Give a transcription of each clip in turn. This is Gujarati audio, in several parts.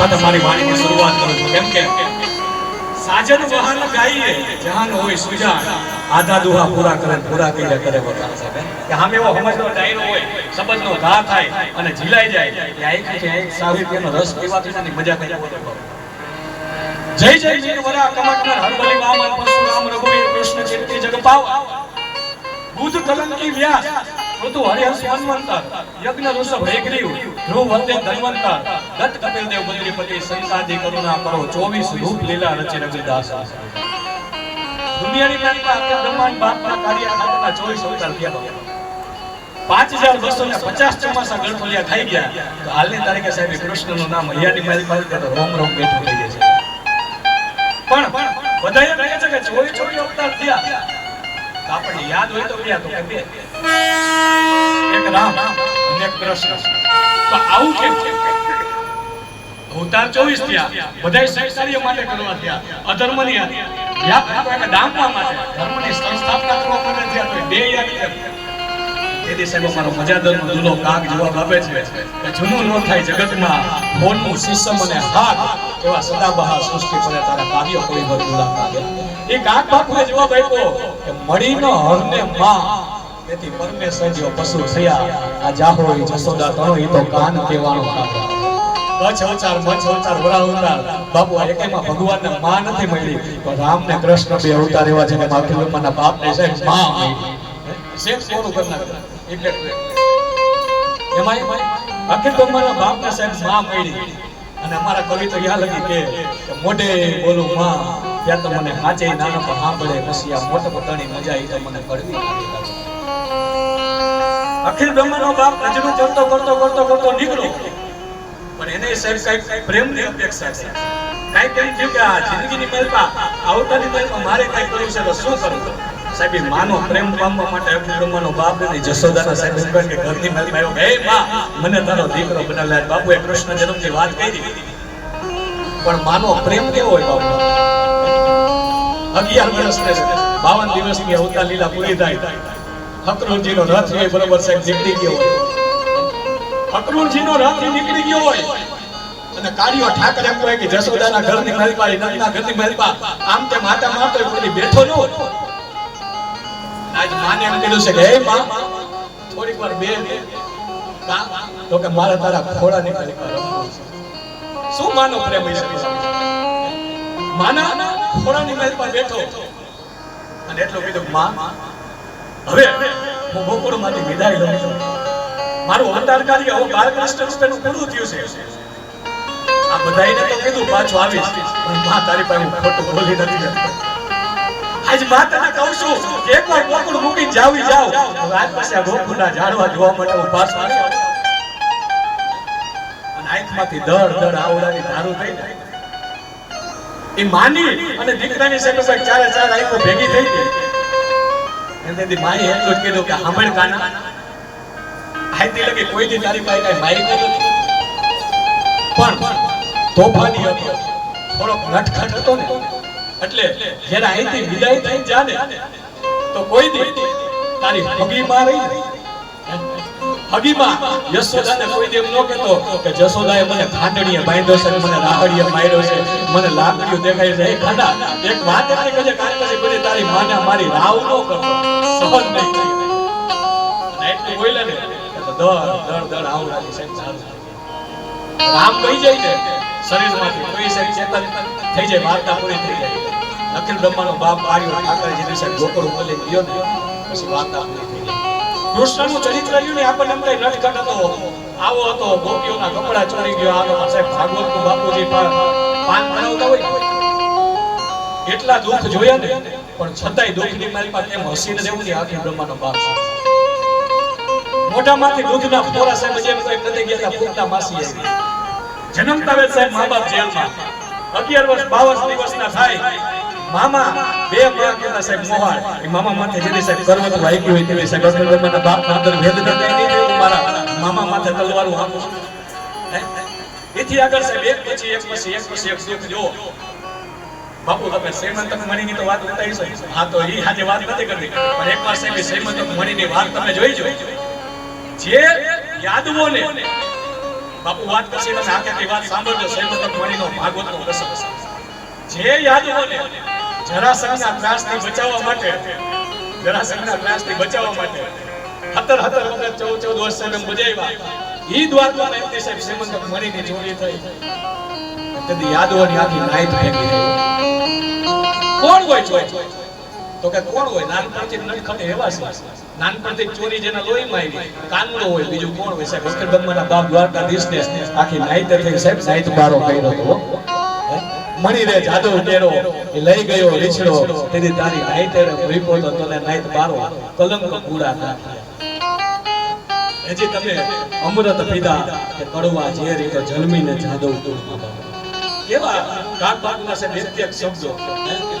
સાથે મારી વાણીની શરૂઆત કરું છું કેમ કે સાજન વહાલ ગાઈએ જહાન હોય સુજાન આધા દુહા પૂરા કર્યા કરે વખાણ સાહેબ કે સામે એવો સમજનો ડાયરો હોય શબ્દનો ઘા થાય અને ઝીલાઈ જાય કે આંખથી આંખ સાહિત્યનો રસ પીવાથી એની મજા કઈ જય જય જય વરા કમટનર હરબલી વામન પરશુરામ રઘુવીર કૃષ્ણ કીર્તિ જગપાવ બુદ્ધ કલંકી વ્યાસ ઋતુ હરિહંસ મન્વંતર યજ્ઞ ઋષભ હેગ્રીવ ધ્રુવ વંદે ધન્વંતર દત્ત કપિલ દેવ બદ્રીપતિ સંસાદી કરુણા કરો 24 રૂપ લીલા રચે રવિદાસ દુનિયાની માનતા આખા બ્રહ્માંડ બાપના કાર્ય ખાતરના 24 અવતાર થયા 5250 ચોમાસા ગણપલિયા થઈ ગયા તો હાલની તારીખે સાહેબ કૃષ્ણનું નામ હૈયાની મહેલ પર તો રોમ રોમ બેઠું થઈ જાય છે પણ બધાએ કહે છે કે 24 અવતાર થયા આપણે યાદ હોય તો ક્યાં તો કે એક રામ અને એક કૃષ્ણ તો આવું કેમ અવતાર 24 થયા બધાય સત્કાર્ય માટે કરવા થયા અધર્મની વ્યાપ ડામવા માટે ધર્મની સ્થાપના કરવા માટે થયા તો બે યાદ કેમ તેથી સાહેબ મારો મજાદરનો દુલો કાગ જવાબ આપે છે કે જૂનું ન થાય જગતમાં ફોનનું સિસ્ટમ અને હાથ એવા સદાબહાર સૃષ્ટિ પર તારા કાવ્ય કોઈ બદલા કાગે એ કાગ બાપુએ જવાબ આપ્યો કે મળીનો હરને માં તેથી પરમેશ્વર જેવો પશુ થયા આ જાહોઈ જસોદા તણો ઈ તો કાન કહેવાનો કાગે કચ્છ અવતાર મચ્છ અવતાર વરા અવતાર બાપુ આ એકેમાં ભગવાનને માં નથી મળી તો રામ ને કૃષ્ણ બે અવતાર એવા છે કે માખીલમાના બાપને સાહેબ માં મળી સેમ કોનું કરનાર એટલે એમાં અખિલ બ્રહ્માના બાપને સાહેબ માં મળી અને અમારા કવિ તો યા લગી કે મોઢે બોલું માં ત્યાં તો મને હાચે નાનો પણ સાંભળે પછી આ મોટો પોતાની મજા એ તો મને કડવી લાગે અખિલ બ્રહ્માનો બાપ નજરું ચડતો કરતો નીકળો પણ એને સાહેબ કઈ પ્રેમની અપેક્ષા છે કઈ કેમ થયું કે આ જિંદગીની મહેલમાં આવતાની મહેલમાં મારે કઈ કરવું છે તો શું કરું સાહેબ માનો પ્રેમ પામવા માટે અખિલ બ્રહ્માનો બાપ અને જશોદાના સાહેબ એમ કે ઘરની મહેલમાં આવ્યો હે માં મને તારો દીકરો બનાવ્યા બાપુએ કૃષ્ણ જન્મની વાત કરી પણ માનો પ્રેમ કેવો હોય બાપુ 11 વર્ષને 52 દિવસની અવતાર લીલા પૂરી થાય અક્રૂરજીનો રથ હોય બરોબર સાહેબ નીકળી ગયો હોય અક્રૂરજીનો રથ નીકળી ગયો હોય અને કાર્યો ઠાકર એમ કહે કે જશોદાના ઘરની મહેલમાં નંદના ઘરની મહેલમાં આમ તેમ માતા મારતો કોઈ બેઠો ન હોય આજ માને એમ કીધું છે કે હે માં થોડીક વાર બે તો કે મારા તારા ખોળા નીકળી રમવું છે શું માનો પ્રેમ હોય છે માના ખોળાની મહેલ પર બેઠો અને એટલું કીધું માં હવે હું બપોરમાંથી વિદાય લઉં છું મારું અવતાર કાર્ય હવે બાળકૃષ્ણ રૂપેનું પૂરું થયું છે આ બધાઈને તો કીધું પાછું આવીશ પણ માં તારી પાસે હું ખોટું બોલી નથી આજ માતાને કહું છું કે એકવાર ગોકુળ મૂકીને જાવ આજ પછી આ ગોકુળના ઝાડવા જોવા માટે હું પાછો આવ્યો અને આંખમાંથી દળ આવડાની ધારું થઈ જાય એ માની અને દીકરાની સાથે કોઈ ચારે ચાર આંખો ભેગી થઈ ગઈ એનાથી માએ એટલું જ કીધું કે સાંભળ કાના આઈતી લગી કોઈ દી તારી પાસે કઈ મારી કરી પણ તોફાની હતો થોડોક નટખટ હતો ને એટલે જ્યારે અહીંથી વિદાય થઈ જાને તો કોઈ દી તારી હગીમાં રહી હગીમાં યશોદાને કોઈ દી એમ ન કહેતો કે જશોદાએ મને ખાંડણીએ બાંધ્યો છે મને રાહડીએ માર્યો છે મને લાકડીઓ દેખાય છે એ ખાડા એક વાત એટલી કજે કાલ પછી કોઈ તારી માને મારી રાવ ન કરતો સહજ નહીં અને એટલું બોલ્યા ને તો દળ આવડાની સાહેબ ચાલુ રામ કહી જાય ને શરીરમાંથી કોઈ સાહેબ ચેતન થઈ જાય વાર્તા પૂરી થઈ જાય અખિલ બ્રહ્માનો બાપ આવ્યો ઠાકરજી સાહેબ ગોકળ ઉપર લઈ ગયો ને પછી વાર્તા પૂરી થઈ ગઈ કૃષ્ણનું ચરિત્ર રહ્યું ને આપણને એમ કઈ નટખટ હતો આવો હતો ગોપીઓના કપડા ચોરી ગયો આવો સાહેબ ભાગવતનું બાપુજી પાન બનાવતા હોય એટલા દુઃખ જોયા ને પણ છતાંય દુઃખની માલમાં કેમ હસીને રહેવું ને અખિલ બ્રહ્માનો બાપ મોઢામાંથી દૂધના ફોરા સાહેબ જેમ કોઈ નથી ગયા પૂરતા માસી આવી જન્મતા વેત સાહેબ મા બાપ જેલમાં 11 વર્ષ 52 દિવસના થાય મામા બે માં કેતા સાહેબ મોહાળ એ મામા માથે જેની સાહેબ કરવત વાગ્યું હોય તેવી સાહેબ અખિલ બ્રહ્માના બાપના અંદર ભેદ નથી નહીં મારા મામા માથે તલવારું હાકું એથી આગળ સાહેબ એક પછી એક સુખ જો બાપુ તમે શ્રીમંતક મણીની તો વાત ઉતારી છે હા તો ઈ આજે વાત નથી કરવી પણ એકવાર સાહેબ શ્રીમંતક મણીની વાત તમે જોઈ જો જે યાદવોને બાપુ વાત કરશે તમે આખી વાત સાંભળજો. શ્રીમદ મણીનો ભાગવતનો પ્રસંગ. જે યાદવોને જરાસંઘના ત્રાસથી બચાવવા માટે 17 વખત 14 વર્ષ સંગમ બજાવ્યા. ઈ દ્વારકામાં એક દિવસે શ્રીમદ મણીની ચોરી થઈ. તેથી યાદવોની આખી નાઈટ ભેગી થઈ. કોણ હોય ચોર? તો કે કોણ હોય? નાનપણથી નડખટે એવા છે. નાનપણથી ચોરી જેના લોહીમાં આવી કાનનો હોય. બીજું કોણ હોય સાહેબ? અખિરબંધના બાપ દ્વારકાધીશને આખી નાઈટ થઈ સાહેબ. નાઈટ બારો કર્યો હતો. મણી રે જાદવ કેરો એ લઈ ગયો રીછડો. તેથી તારી નાઈટ રીપો તો તને નાઈટ બારો કલંક કુડા નાખ્યા. હજી તમે અમૃત પીધા કે કડવા ઝેર તો જન્મીને જાદવ તોડમાં કેવા કાક બાપના છે નિત્યક શબ્દો.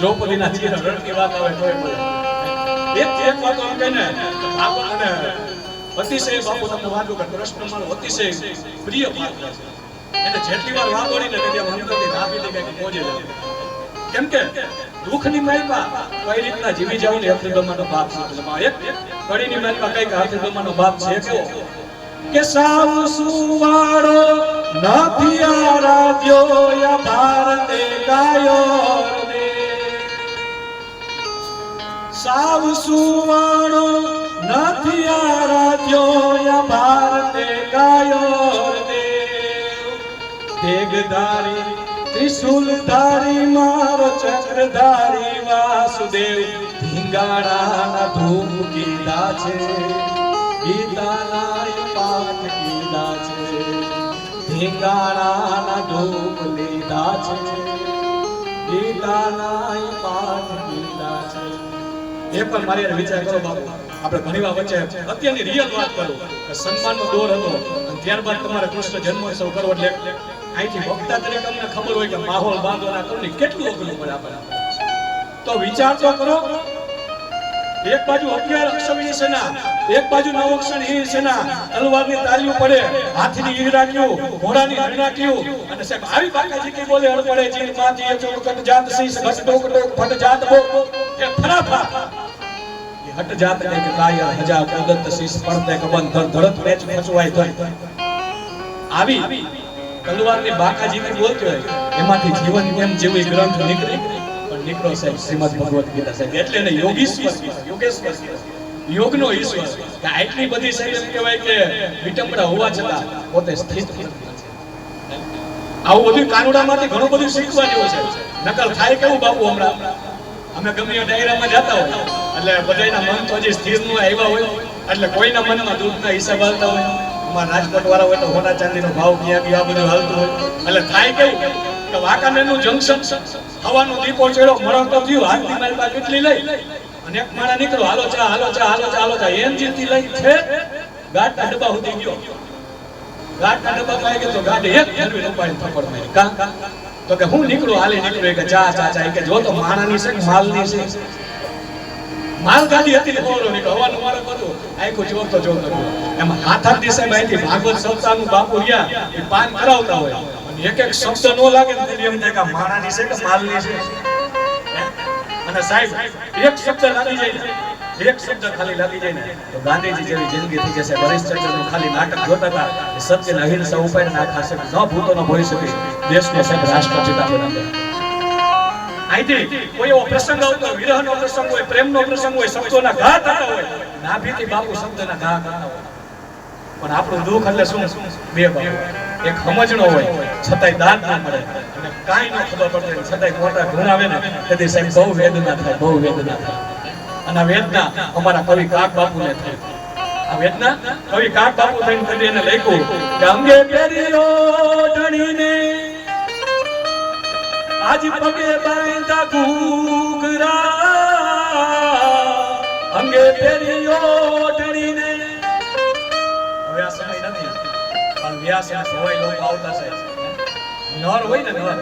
દ્રૌપદીના ચિહ્ન રણની વાત આવે તોય બોલે. એક વાતો એમ કહે ને બાપુ અને અતિશય બાપુ તમને વાંચું કે કૃષ્ણ મારો અતિશય પ્રિય પાત્ર છે. એને જેટલી વાર વાગોડી ને તેની અંતરથી નાભી દે કે પહોંચે જાય. કેમ કે દુઃખની મહેલમાં કઈ રીતના જીવી જાવ ને અખિરબંધનો બાપ છે. એક કડીની મહેલમાં કઈ અખિરબંધનો બાપ છે કેવો કે સાવ સુવાળો નથી આરાધ્યો યા ભારતે ગાયો રે. સાવ સુવાળો નથી આરાધ્યો યા ભારતે ગાયો રે. તેગધારી ત્રિશુલધારી મારો ચક્રધારી વાસુદેવ ધીંગાણાના ધૂપ કીધા છે. ગીતાના પાઠ કીધા છે. ધીંગાણાના ધૂપ લીધા છે. ગીતાના પાઠ કીધા છે. એ પણ મારી વિચાર કરો બાપુ. આપણે ઘણી વાર વચ્ચે અત્યારની રિયલ વાત કરું કે સન્માનનો દોર હતો અને ત્યારબાદ તમારે કૃષ્ણ જન્મોત્સવ કરવો એટલે અહીંથી વક્તા તરીકે અમને ખબર હોય કે માહોલ બાંધવાના કરવું કેટલું અઘરું પડે આપણે. તો વિચાર તો કરો. એક બાજુ 11 અક્ષરની સેના, એક બાજુ 9 અક્ષરની સેના, તલવારની તાલીઓ પડે, હાથની ઈડ રાખ્યું, ઘોડાની હણ રાખ્યું અને સાહેબ આવી બાકાજી કે બોલે અડપડે જીન માજી ચોકટ જાત સી ઘટ ટોક ટોક ફટ જાત બો એ ફરાફા એ હટ જાત ને કે કાયા હજા કદત શીશ પડતે કબન ધડ ધડત મેચ ફચવાય તો આવી તલવારની બાકાજી કે બોલતો હોય એમાંથી જીવન કેમ જેવી ગ્રંથ નીકળી નીકળો સાહેબ શ્રીમદ ભગવદ ગીતા સાહેબ. એટલે એને યોગેશ્વર યોગનો ઈશ્વર કે આટલી બધી સાહેબ એમ કહેવાય કે વિટંબણા હોવા છતાં પોતે સ્થિત. આવું બધું કાનુડામાંથી ઘણું બધું શીખવા જેવું છે. નકલ થાય કેવું બાપુ હમણાં અમે ગમે ડાયરામાં જતા હોય એટલે બધાના મન તો હજી સ્થિર નું આવ્યા હોય એટલે કોઈના મનમાં દુઃખના હિસાબ હાલતા હોય. અમારા રાજકોટ વાળા હોય તો સોના ચાંદીનો ભાવ ક્યાં ગયો આ બધું હાલતું હોય એટલે થાય કેવું કે વાંકાનેરનું જંકશન હવાનો દીપો ચડ્યો મરણ તો થયું. હાથની માલમાં કેટલી લઈ અને એક માણા નીકળો હાલો ચા હાલો ચા હાલો ચા હાલો ચા એમ જીતી લઈ છે ગાટના ડબ્બા સુધી ગયો. ગાટના ડબ્બા પાઈ ગયો તો ગાડી એક જરવી ઉપાડી થપ્પડ મારી કા તો કે હું નીકળું હાલી નીકળ્યો કે ચા ચા ચા કે જો તો માણાની છે કે માલની છે. માલ ગાડી હતી ને બોલો નીકળો હવાનું મારે બધું આખું જોતો જોતો એમાં હાથાર દિશામાં અહીંથી ભાગવત સપ્તાહનું બાપુ રહ્યા એ પાન કરાવતા હોય એક એક શબ્દ નો લાગે ને એમ થાય કે માણાની છે કે માલની છે. અને સાહેબ એક શબ્દ લાગી જાય એક શબ્દ ખાલી લાગી જાય ને તો ગાંધીજી જેવી જિંદગી થઈ જશે. હરિશ્ચંદ્રનું ખાલી નાટક જોતા હતા એ સત્યને અહિંસા ઉપાય નાખા છે ન ભૂતો ન ભોળી શકે દેશને સાહેબ રાષ્ટ્રપિતા બનાવે. અહીંથી કોઈ એવો પ્રસંગ આવતો હોય વિરહનો પ્રસંગ હોય પ્રેમનો પ્રસંગ હોય શબ્દોના ઘા થતા હોય નાભીથી બાપુ શબ્દના ઘા કરતા હોય. પણ આપણું દુઃખ એટલે શું બે બાપુ એક સમજણો હોય છતાંય દાન ના મળે અને કાંઈ ન ખબર પડે છતાંય મોટા ગુણાવે ને તેથી સાહેબ બહુ વેદના થાય બહુ વેદના થાય. અને આ વેદના અમારા કવિ કાક બાપુને થાય. આ વેદના કવિ કાક બાપુ થઈને કદી એને લખ્યું કે અંગે પેરીઓ ઢણીને આજ પગે બાંધા ઘૂઘરા અંગે પેરીઓ ઢણીને. હવે આ સમય નથી પણ વ્યાસના સવાય લોકો આવતા છે. નર હોય ને નર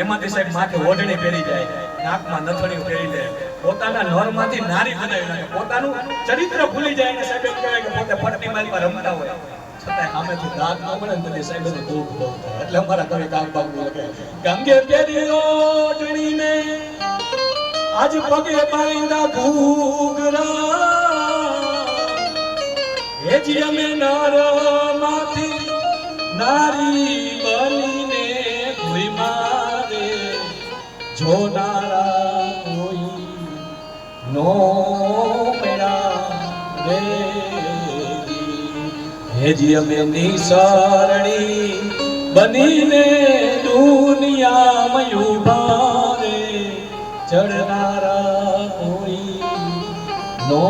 એમાંથી સાહેબ માથે ઓઢણી પહેરી જાય નાકમાં નથણીઓ પહેરી લે પોતાના નરમાંથી નારી બનાવી નાખે પોતાનું ચરિત્ર ભૂલી જાય અને સાહેબ એમ કહેવાય કે પોતે પટની મારીમાં રમતા હોય છતાંય સામેથી દાગ ન મળે ને તેથી સાહેબ એને દુઃખ બહુ થાય. એટલે અમારા કવિ કાક બાપુ લખે ગંગે પહેરી ઓઢણીને આજ પગે બાંધા ઘૂઘરા હેજી અમે નર નારી બનીને કોઈ મારે જોનારા કોઈ નો મેળા રે હેજી અમે નિસરણી બનીને દુનિયામાં ઉભા રે ચડનારા કોઈ નો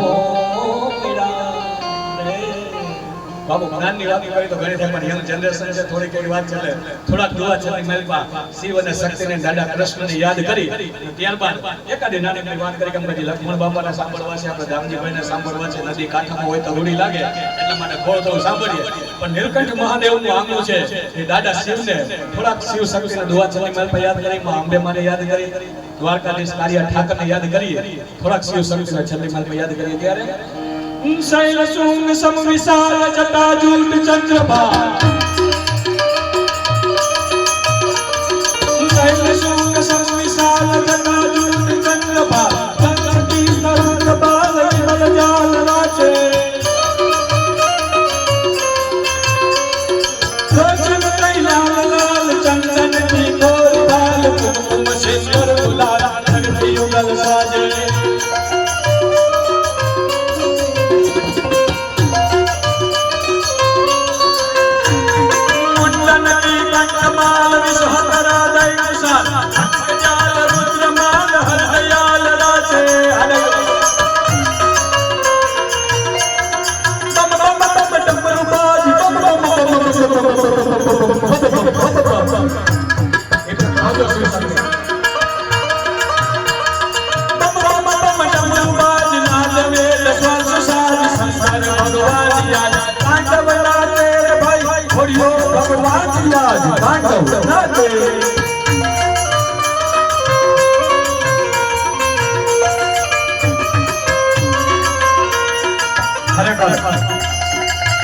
બાબુ જ્ઞાનની વાત કરી તો ઘણી થાય, પણ યંગ જનરેશન છે, થોડીક એવી વાત ચાલે. થોડાક દુઆ છે મેલમાં શિવ અને શક્તિને દાદા કૃષ્ણને યાદ કરી ત્યારબાદ એકાદી નાનકડી વાત કરી કે પછી લક્ષ્મણ બાપાને સાંભળવા છે, આપણે દામજીભાઈને સાંભળવા છે. નદી કાંઠામાં હોય તો રૂડી લાગે એટલા માટે થોડું થોડું સાંભળીએ. પણ નીલકંઠ મહાદેવનું આંગણું છે એ દાદા શિવને થોડાક શિવ શક્તિને દુઆ છે મેલમાં યાદ કરી, માં અંબે માને યાદ કરી, દ્વારકાધીશ કાળિયા ઠાકરને યાદ કરીએ, થોડાક શિવ શક્તિને છેલ્લી મેલમાં યાદ કરીએ. ત્યારે શૈલ શુંગ સમ વિશાલ જટાજૂટ ચંદ્રભા શૈલ શુંગ સમ વિશાલ જટાજૂટ ચંદ્રભા ચંદ્રકી તરુણ બાલ વિમલ જાલ રાચે રોશન કૈલાલ લાલ ચંદન કી ગોર બાલ કુમકુમ સિંદૂર ગુલાલ ધરતી યુગલ સાજે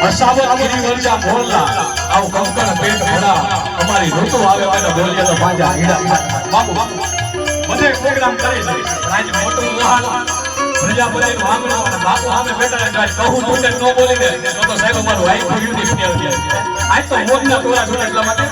અસાવગીરી વરજા મોરલા આવ કંકણ પેટ ભરા અમારી ઋતુ આવે ત્યારે બોલીએ તો પાંજા હીડા. બાપુ બધે પ્રોગ્રામ કરે છે આજ મોટું મહાન પ્રજાપતિનું આંગણું અને બાપુ સામે બેઠા જાય કહું તૂટે ન બોલી દે તો સાહેબ અમારું વાઈ ભર્યું ની વિદ્યા આજ તો મોજના ટોળા જોડે એટલા માટે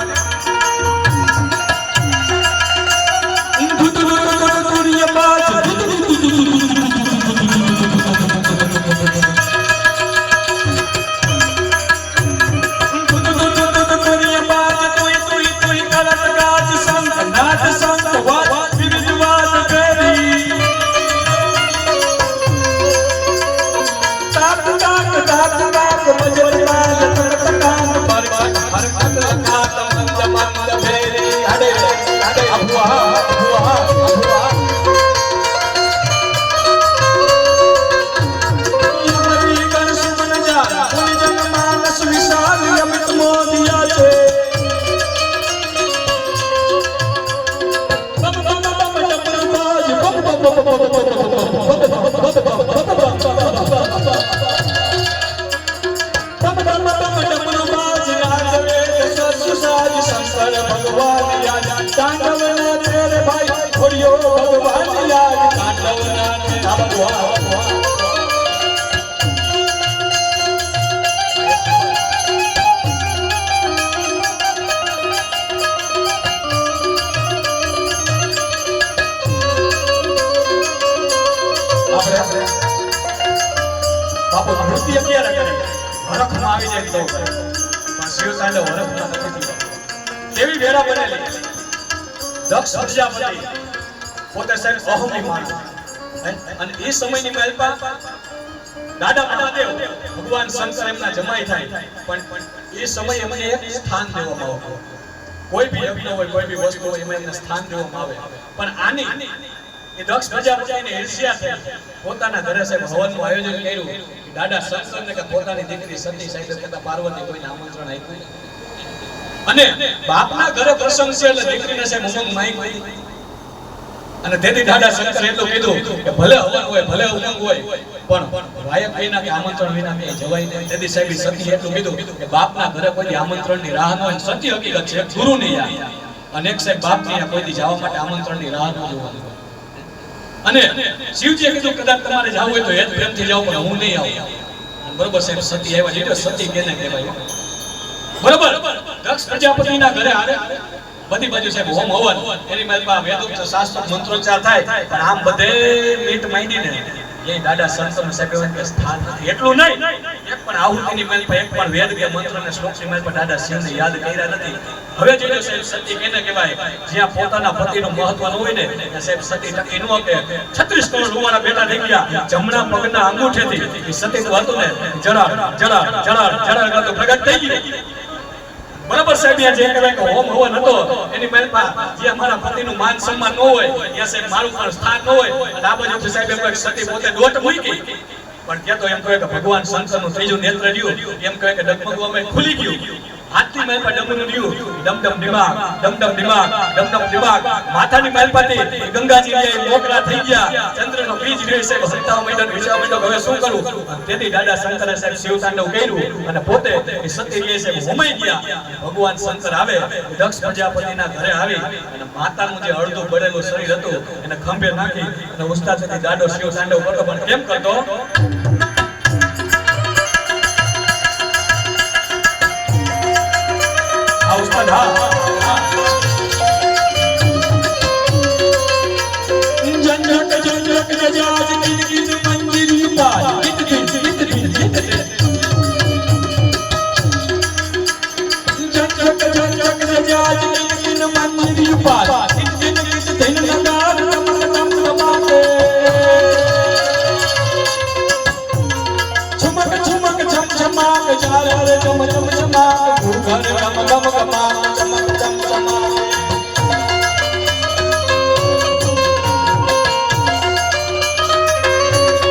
એવી વેળા બનેલી દક્ષ પ્રજાપતિ પોતે સાહેબ અહમિમાન અને એ સમયની મહેલપા દાદા મહાદેવ ભગવાન શંકર એમના જમાઈ થાય, પણ એ સમય એમને એક સ્થાન દેવામાં આવે. કોઈ બી યજ્ઞ હોય, કોઈ બી વસ્તુ હોય એમાં એમને સ્થાન દેવામાં આવે. પણ આની એ દક્ષ પ્રજાપતિને ઈર્ષ્યા થઈ, પોતાના ઘરે સાહેબ હવનનું આયોજન કર્યું. દાદા શંકરને કે પોતાની દીકરી સતી સાહેબ કરતા પાર્વતી કોઈને આમંત્રણ આપ્યું અને બાપના ઘરે પ્રસંગ છે એટલે દીકરીને સાહેબ ઉમંગ માઈ અને તેથી દાદા શંકર એટલું કીધું કે ભલે હવન હોય, ભલે ઉમંગ હોય, પણ વાયક વિના કે આમંત્રણ વિના ક્યાંય જવાય નહીં. તેથી સાહેબ સતી એટલું કીધું કે બાપના ઘરે કોઈ આમંત્રણની રાહ ન હોય. સતી હકીકત છે, ગુરુની યાદ અને એક સાહેબ બાપની કોઈ જવા માટે આમંત્રણની રાહ ન જોવાની. અને શિવજીએ કીધું કદાચ તમારે જવું હોય તો હેત પ્રેમથી જાવ, પણ હું નહીં આવું. બરોબર સાહેબ સતી આવ્યા, એટલે સતી કેને કહેવાય બરોબર. દક્ષ પ્રજાપતિના ઘરે આવે બધી બાજુ સાહેબ હોમ હવન એની માલમાં વેદોક્ત શાસ્ત્ર મંત્રોચ્ચાર થાય પણ આમ બધે મીટ માંડીને એ દાદા સંતોનું સાહેબ કે સ્થાન નથી એટલું નહીં એક પણ આહુતિની માલ પર એક પણ વેદ કે મંત્ર ને શ્લોકની માલ પર દાદા શિવને યાદ કર્યા નથી હવે જોજો સાહેબ સતી કેને કહેવાય જ્યાં પોતાના પતિનું મહત્વ ન હોય ને ત્યાં સાહેબ સતી ટકી ન કે 36 કરોડ રૂવાના બેટા થઈ ગયા જમણા પગના અંગૂઠેથી સતી તો હતું ને જરા જરા જરા જરા ગાતો પ્રગટ થઈ ગઈ બરાબર સાહેબ જે કહેવાય કે હોમ હવન હતો એની મહેલમાં જે અમારા પતિનું માન સન્માન ન હોય ત્યાં સાહેબ મારું પણ સ્થાન ન હોય અને આ બાજુ સાહેબ એમ કહે સતી પોતે દોટ મૂકી પણ ત્યાં તો એમ કહે કે ભગવાન શંકરનું ત્રીજું નેત્ર રહ્યું એમ કહે કે ડગમગું અમે ખુલી ગયું હાથની મહેલ પર ડમનું રહ્યું ડમડમ દિમાગ ડમડમ દિમાગ ડમડમ દિમાગ માથાની મહેલ પરથી ગંગાજી લે મોકળા થઈ ગયા ચંદ્રનો બીજ રહે છે સત્તાવ મૈદાન વિચાર મૈદાન હવે શું કરું તેથી દાદા શંકરે સાહેબ શિવ તાંડવ કર્યું અને પોતે એ સતી લે છે હોમાઈ ગયા ભગવાન શંકર આવે દક્ષ પ્રજાપતિના ઘરે આવી અને માતાનું જે અડધું બળેલું શરીર હતું એને ખંભે નાખી અને ઉસ્તાદથી દાદો શિવ તાંડવ કરતો પણ કેમ કરતો ઉસ્તાદ હા જંજક જંજક જજાજ કિન કિન મંદિર પાર કિત કિત કિત કિત જંજક જંજક જજાજ કિન કિન મંદિર પાર કિત કિત કિત ધન નગાર નમક નમ નમાતે છુમક છુમક છમ છમાક ચાર રે ચમ ચમ ચમાક ઘર ગમ ગમ ગમાક ચમક ચમ ચમાક